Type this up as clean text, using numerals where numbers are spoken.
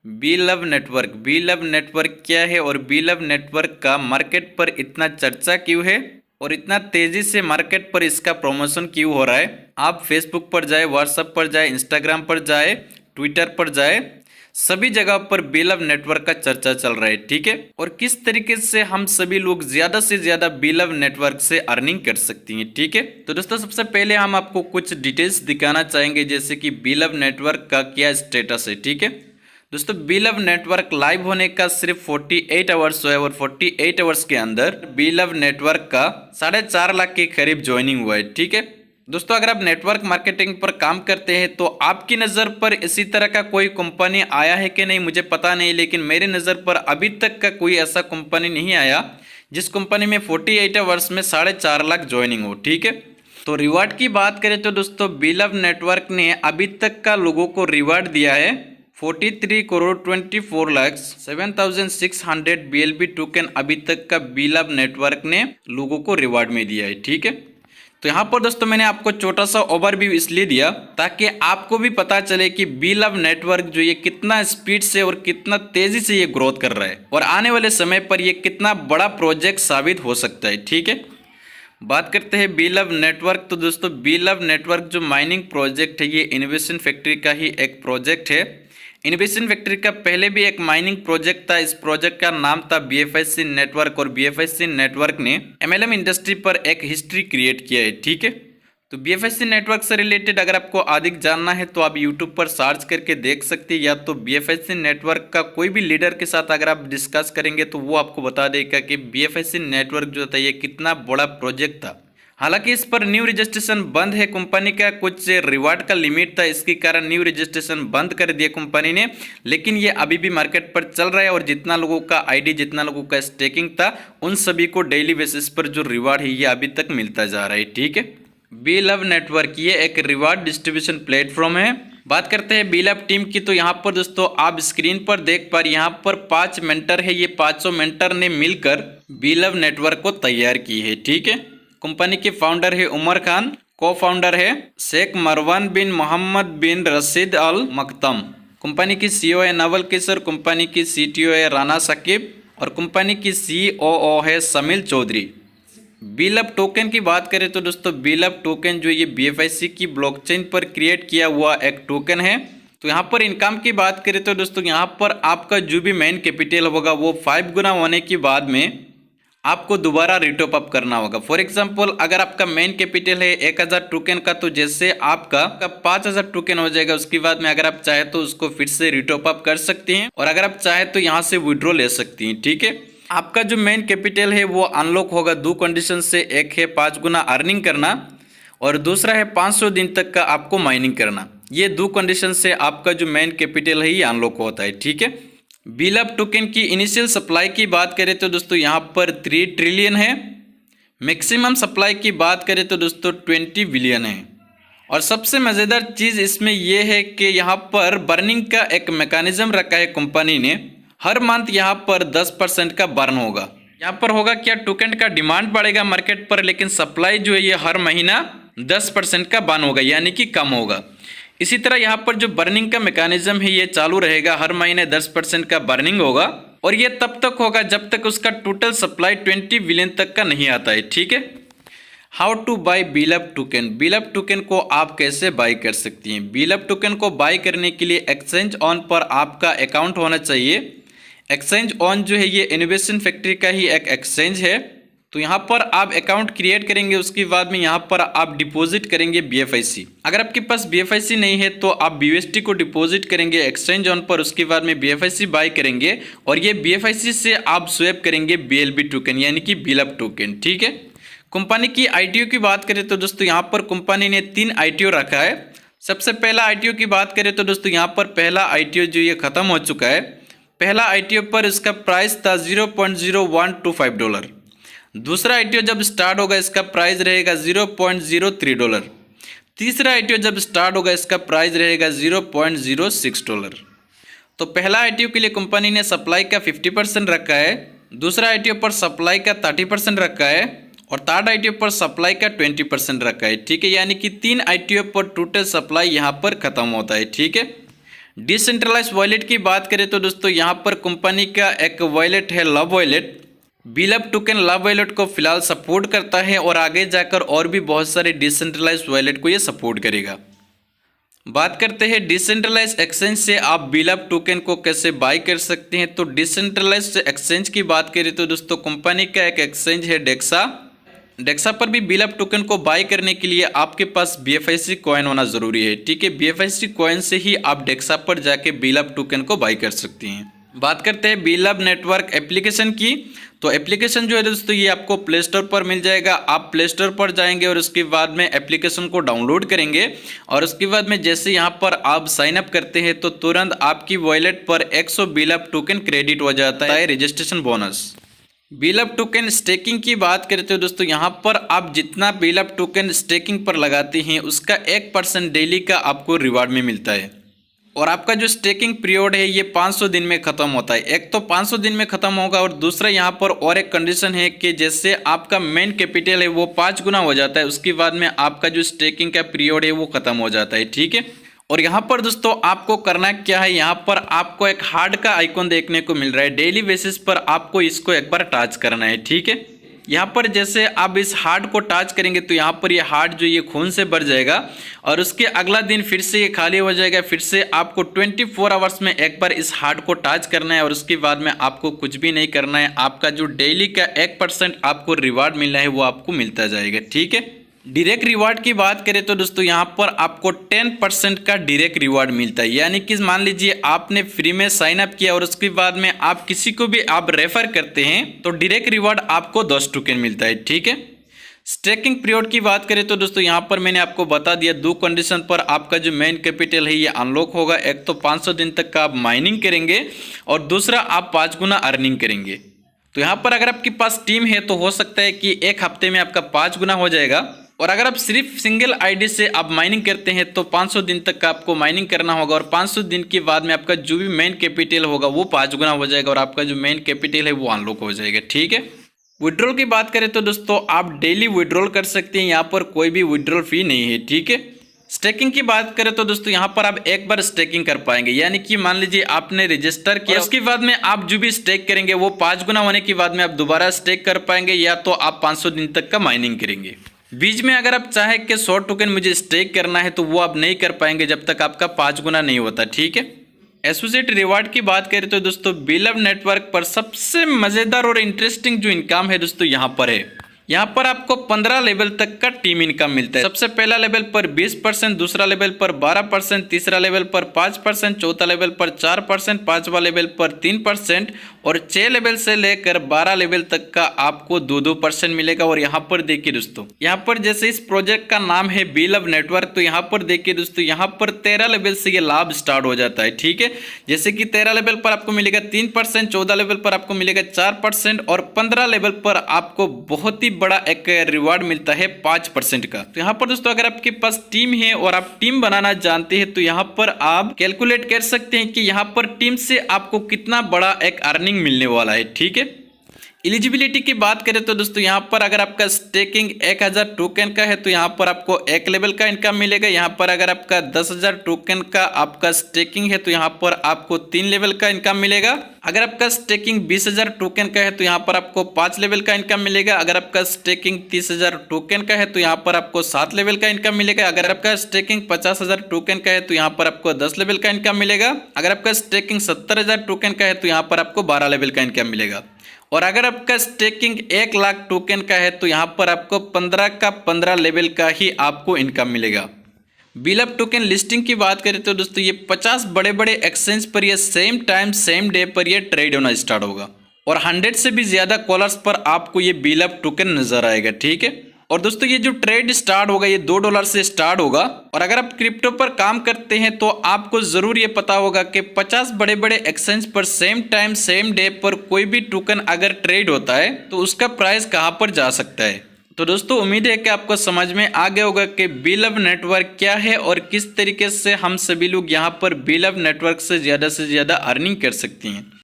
B love network. B love network क्या है और बी लव नेटवर्क का मार्केट पर इतना चर्चा क्यों है और इतना तेजी से मार्केट पर इसका प्रमोशन क्यों हो रहा है। आप फेसबुक पर जाए, व्हाट्सएप पर जाए, इंस्टाग्राम पर जाए, ट्विटर पर जाए, सभी जगह पर बी लव नेटवर्क का चर्चा चल रहा है। ठीक है, और किस तरीके से हम सभी लोग ज्यादा से ज्यादा बी लव नेटवर्क से अर्निंग कर सकती हैं। ठीक है, तो दोस्तों सबसे पहले हम आपको कुछ डिटेल्स दिखाना चाहेंगे, जैसे कि बी लव नेटवर्क का क्या स्टेटस है। ठीक है दोस्तों, बी लव नेटवर्क लाइव होने का सिर्फ 48 आवर्स हुआ है और 48 आवर्स के अंदर बी लव नेटवर्क का 4.5 लाख के करीब ज्वाइनिंग हुआ है। ठीक है दोस्तों, अगर आप नेटवर्क मार्केटिंग पर काम करते हैं तो आपकी नज़र पर इसी तरह का कोई कंपनी आया है कि नहीं मुझे पता नहीं, लेकिन मेरे नज़र पर अभी तक का कोई ऐसा कंपनी नहीं आया जिस कंपनी में 48 आवर्स में 4.5 लाख ज्वाइनिंग हो। ठीक है, तो रिवार्ड की बात करें तो दोस्तों बी लव नेटवर्क ने अभी तक का लोगों को रिवार्ड दिया है 43 करोड़ 24 लाख 7,600 BLB टोकन अभी तक का बी लव नेटवर्क ने लोगों को रिवार्ड में दिया है। ठीक है, तो यहाँ पर दोस्तों मैंने आपको छोटा सा ओवरव्यू इसलिए दिया ताकि आपको भी पता चले कि बी लव नेटवर्क जो ये कितना स्पीड से और कितना तेजी से ये ग्रोथ कर रहा है और आने वाले समय पर ये कितना बड़ा प्रोजेक्ट साबित हो सकता है। ठीक है, बात करते हैं बी लव नेटवर्क। तो दोस्तों बी लव नेटवर्क जो माइनिंग प्रोजेक्ट है ये इनोवेशन फैक्ट्री का ही एक प्रोजेक्ट है। इनोवेशन फैक्ट्री का पहले भी एक माइनिंग प्रोजेक्ट था, इस प्रोजेक्ट का नाम था BFSC नेटवर्क और BFSC नेटवर्क ने MLM इंडस्ट्री पर एक हिस्ट्री क्रिएट किया है। ठीक है, तो BFSC नेटवर्क से रिलेटेड अगर आपको अधिक जानना है तो आप यूट्यूब पर सर्च करके देख सकते हैं, या तो BFSC नेटवर्क का कोई भी लीडर के साथ अगर आप डिस्कस करेंगे तो वो आपको बता देगा कि BFSC नेटवर्क जो था ये कितना बड़ा प्रोजेक्ट था। हालांकि इस पर न्यू रजिस्ट्रेशन बंद है, कंपनी का कुछ रिवार्ड का लिमिट था, इसके कारण न्यू रजिस्ट्रेशन बंद कर दिया कंपनी ने, लेकिन ये अभी भी मार्केट पर चल रहा है और जितना लोगों का आईडी, जितना लोगों का स्टेकिंग था उन सभी को डेली बेसिस पर जो रिवार्ड है ये अभी तक मिलता जा रहा है। ठीक है, बी लव नेटवर्क ये एक रिवार्ड डिस्ट्रीब्यूशन प्लेटफॉर्म है। बात करते हैं बी लव टीम की, तो यहाँ पर दोस्तों आप स्क्रीन पर देख पा रहे यहाँ पर 5 मेंटर है, ये 500 मेंटर ने मिलकर बी लव नेटवर्क को तैयार की है। ठीक है, कंपनी के फाउंडर है उमर खान, को फाउंडर है शेख मरवान बिन मोहम्मद बिन रशीद अल मकतम, कंपनी की CEO है नवल किशोर, कंपनी की CTO है राना साकिब और कंपनी की COO है समील चौधरी। बी लव टोकन की बात करें तो दोस्तों बी लव टोकन जो ये BFSC की ब्लॉकचेन पर क्रिएट किया हुआ एक टोकन है। तो यहाँ पर इनकम की बात करें तो दोस्तों यहाँ पर आपका जो भी मेन कैपिटल होगा वो 5 गुना होने के बाद में आपको दोबारा रिटॉप अप करना होगा। फॉर एग्जांपल अगर आपका मेन कैपिटल है 1000 टोकन का, तो जैसे आपका 5000 टोकन हो जाएगा, उसके बाद में अगर आप चाहे तो उसको फिर से रिटॉप अप कर सकते हैं और अगर आप चाहे तो यहाँ से विड्रॉ ले सकती हैं। ठीक है, आपका जो मेन कैपिटल है वो अनलॉक होगा 2 कंडीशन से, एक है 5 गुना अर्निंग करना और दूसरा है 500 दिन तक का आपको माइनिंग करना। ये 2 कंडीशन से आपका जो मेन कैपिटल है ये अनलॉक होता है। ठीक है, बी लव टोकन की इनिशियल सप्लाई की बात करें तो दोस्तों यहाँ पर 3 ट्रिलियन है, मैक्सिमम सप्लाई की बात करें तो दोस्तों 20 बिलियन है। और सबसे मज़ेदार चीज़ इसमें यह है कि यहाँ पर बर्निंग का एक मैकेनिज्म रखा है कंपनी ने, हर मंथ यहाँ पर 10% का बर्न होगा। यहाँ पर होगा क्या, टोकन का डिमांड बढ़ेगा मार्केट पर, लेकिन सप्लाई जो है ये हर महीना 10% का बर्न होगा, यानी कि कम होगा। इसी तरह यहाँ पर जो बर्निंग का मैकेनिज्म है ये चालू रहेगा, हर महीने 10% का बर्निंग होगा और ये तब तक होगा जब तक उसका टोटल सप्लाई 20 बिलियन तक का नहीं आता है। ठीक है, how to buy B love token. B love token को आप कैसे बाय कर सकती हैं। बी लव टोकन को बाय करने के लिए एक्सचेंज ऑन पर आपका अकाउंट होना चाहिए। एक्सचेंज ऑन जो है ये इनोवेशन फैक्ट्री का ही एक एक्सचेंज है। तो यहाँ पर आप अकाउंट क्रिएट करेंगे, उसके बाद में यहाँ पर आप डिपॉजिट करेंगे BFIC। अगर आपके पास BFIC नहीं है तो आप BUSD को डिपॉजिट करेंगे एक्सचेंज ऑन पर, उसके बाद में BFIC बाय करेंगे और ये BFIC से आप स्वैप करेंगे BLB टोकन, यानी कि बी लव टोकन। ठीक है, कंपनी की ITO की बात करें तो दोस्तों यहाँ पर कंपनी ने 3 ITO रखा है। सबसे पहला ITO की बात करें तो दोस्तों यहाँ पर पहला ITO जो ये खत्म हो चुका है। पहला ITO पर इसका प्राइस था $0.0125। दूसरा ITO जब स्टार्ट होगा इसका प्राइस रहेगा $0.03। तीसरा ITO जब स्टार्ट होगा इसका प्राइस रहेगा $0.06। तो पहला ITO के लिए कंपनी ने सप्लाई का 50% रखा है, दूसरा ITO पर सप्लाई का 30% रखा है और थर्ड ITO पर सप्लाई का 20% रखा है। ठीक है, यानी कि 3 ITO पर टोटल सप्लाई यहाँ पर खत्म होता है। ठीक है, डिसेंट्रलाइज वॉलेट की बात करें तो दोस्तों यहाँ पर कंपनी का एक वॉलेट है लव वॉलेट। बीलब टोकन लव वॉलेट को फिलहाल सपोर्ट करता है और आगे जाकर और भी बहुत सारे डिसेंट्रलाइज वॉलेट को ये सपोर्ट करेगा। बात करते हैं डिसेंट्रलाइज एक्सचेंज से आप बीलब टोकन को कैसे बाय कर सकते हैं। तो डिसेंट्रलाइज एक्सचेंज की बात करें तो दोस्तों कंपनी का एक एक्सचेंज है डेक्सा। डेक्सा पर भी बीलब टोकन को बाय करने के लिए आपके पास BFIC कॉइन होना जरूरी है। ठीक है, BFIC कॉइन से ही आप डेक्सा पर जाके बीलब टोकन को बाय कर सकते हैं। बात करते हैं बीलब नेटवर्क एप्लीकेशन की। तो एप्लीकेशन जो है दोस्तों ये आपको प्ले स्टोर पर मिल जाएगा। आप प्ले स्टोर पर जाएंगे और उसके बाद में एप्लीकेशन को डाउनलोड करेंगे और उसके बाद में जैसे यहाँ पर आप साइन अप करते हैं तो तुरंत आपकी वॉलेट पर 100 बीलब टोकन क्रेडिट हो जाता है रजिस्ट्रेशन बोनस। बीलब टोकन स्टेकिंग की बात करते हो दोस्तों यहाँ पर आप जितना बीलब टोकन स्टेकिंग पर लगाते हैं उसका 1% डेली का आपको रिवार्ड में मिलता है। और आपका जो स्टेकिंग पीरियड है ये 500 दिन में ख़त्म होता है। एक तो 500 दिन में ख़त्म होगा और दूसरा यहाँ पर और एक कंडीशन है कि जैसे आपका मेन कैपिटल है वो 5 गुना हो जाता है उसके बाद में आपका जो स्टेकिंग का पीरियड है वो ख़त्म हो जाता है। ठीक है, और यहाँ पर दोस्तों आपको करना क्या है, यहाँ पर आपको एक हार्ट का आइकॉन देखने को मिल रहा है। डेली बेसिस पर आपको इसको एक बार टच करना है। ठीक है, यहाँ पर जैसे आप इस हार्ट को टच करेंगे तो यहाँ पर ये हार्ट जो ये खून से भर जाएगा और उसके अगला दिन फिर से ये खाली हो जाएगा। फिर से आपको 24 आवर्स में एक बार इस हार्ट को टच करना है और उसके बाद में आपको कुछ भी नहीं करना है। आपका जो डेली का 1% आपको रिवार्ड मिलना है वो आपको मिलता जाएगा। ठीक है, डायरेक्ट रिवार्ड की बात करें तो दोस्तों यहाँ पर आपको 10% का डायरेक्ट रिवार्ड मिलता है। यानी कि मान लीजिए आपने फ्री में साइन अप किया और उसके बाद में आप किसी को भी आप रेफर करते हैं तो डायरेक्ट रिवार्ड आपको 10 टोकन मिलता है। ठीक है, स्टेकिंग पीरियड की बात करें तो दोस्तों यहाँ पर मैंने आपको बता दिया 2 कंडीशन पर आपका जो मेन कैपिटल है ये अनलॉक होगा। एक तो 500 दिन तक का आप माइनिंग करेंगे और दूसरा आप 5 गुना अर्निंग करेंगे। तो यहाँ पर अगर आपके पास टीम है तो हो सकता है कि एक हफ्ते में आपका 5 गुना हो जाएगा। और अगर आप सिर्फ सिंगल आईडी से आप माइनिंग करते हैं तो 500 दिन तक का आपको माइनिंग करना होगा और 500 दिन के बाद में आपका जो भी मेन कैपिटल होगा वो 5 गुना हो जाएगा और आपका जो मेन कैपिटल है वो अनलॉक हो जाएगा। ठीक है, विड्रॉल की बात करें तो दोस्तों आप डेली विड्रॉल कर सकते हैं, यहाँ पर कोई भी विड्रॉल फी नहीं है। ठीक है, स्टेकिंग की बात करें तो दोस्तों यहाँ पर आप एक बार स्टेकिंग कर पाएंगे। यानी कि मान लीजिए आपने रजिस्टर किया उसके बाद में आप जो भी स्टेक करेंगे वो 5 गुना होने के बाद में आप दोबारा स्टेक कर पाएंगे या तो आप 500 दिन तक का माइनिंग करेंगे। बीच में अगर आप चाहे कि 100 टोकन मुझे स्टेक करना है तो वो आप नहीं कर पाएंगे जब तक आपका 5 गुना नहीं होता। ठीक है, एसोसिएट रिवार्ड की बात करें तो दोस्तों बीलब नेटवर्क पर सबसे मज़ेदार और इंटरेस्टिंग जो इनकम है दोस्तों यहाँ पर है। यहाँ पर आपको 15 लेवल तक का टीम इनकम मिलता है। सबसे पहला लेवल पर 20%, दूसरा लेवल पर 12%, तीसरा लेवल पर 5%, चौथा लेवल पर 4%, पांचवा लेवल पर 3% और 6 लेवल से लेकर 12 लेवल तक का आपको 2% मिलेगा। और यहाँ पर देखिए दोस्तों, यहाँ पर जैसे इस प्रोजेक्ट का नाम है बीलब नेटवर्क, तो यहाँ पर देखिए दोस्तों यहाँ पर 13 लेवल से ये लाभ स्टार्ट हो जाता है। ठीक है, जैसे कि 13 लेवल पर आपको मिलेगा 3%, 14 लेवल पर आपको मिलेगा 4% और 15 लेवल पर आपको बहुत ही बड़ा एक रिवार्ड मिलता है 5% का। तो यहाँ पर दोस्तों अगर आपके पास टीम है और आप टीम बनाना जानते हैं तो यहाँ पर आप कैलकुलेट कर सकते हैं कि यहाँ पर टीम से आपको कितना बड़ा एक अर्निंग मिलने वाला है। ठीक है, एलिजिबिलिटी की बात करें तो दोस्तों यहाँ पर अगर आपका स्टेकिंग 1000 टोकन का है तो यहाँ पर आपको 1 लेवल का इनकम मिलेगा। यहाँ पर अगर आपका 10,000 टोकन का आपका स्टेकिंग है तो यहाँ पर आपको 3 लेवल का इनकम मिलेगा। अगर आपका स्टेकिंग 20,000 टोकन का है तो यहाँ पर आपको 5 लेवल का इनकम मिलेगा। अगर आपका स्टेकिंग 30,000 टोकन का है तो यहाँ पर आपको 7 लेवल का इनकम मिलेगा। अगर आपका स्टेकिंग 50,000 टोकन का है तो यहाँ पर आपको 10 लेवल का इनकम मिलेगा। अगर आपका स्टेकिंग 70,000 टोकन का है तो यहाँ पर आपको 12 लेवल का इनकम मिलेगा। और अगर आपका स्टेकिंग 1 लाख टोकन का है तो यहाँ पर आपको 15 का 15 लेवल का ही आपको इनकम मिलेगा। बीलब टोकन लिस्टिंग की बात करें तो दोस्तों ये 50 बड़े बड़े एक्सचेंज पर ये सेम टाइम सेम डे पर ये ट्रेड होना स्टार्ट होगा और 100 से भी ज़्यादा कॉलर्स पर आपको ये बीलब टोकन नजर आएगा। ठीक है, और दोस्तों ये जो ट्रेड स्टार्ट होगा ये $2 से स्टार्ट होगा। और अगर आप क्रिप्टो पर काम करते हैं तो आपको जरूर ये पता होगा कि 50 बड़े बड़े एक्सचेंज पर सेम टाइम सेम डे पर कोई भी टोकन अगर ट्रेड होता है तो उसका प्राइस कहां पर जा सकता है। तो दोस्तों उम्मीद है कि आपको समझ में आ गया होगा कि बीलब नेटवर्क क्या है और किस तरीके से हम सभी लोग यहाँ पर बीलब नेटवर्क से ज़्यादा अर्निंग कर सकते हैं।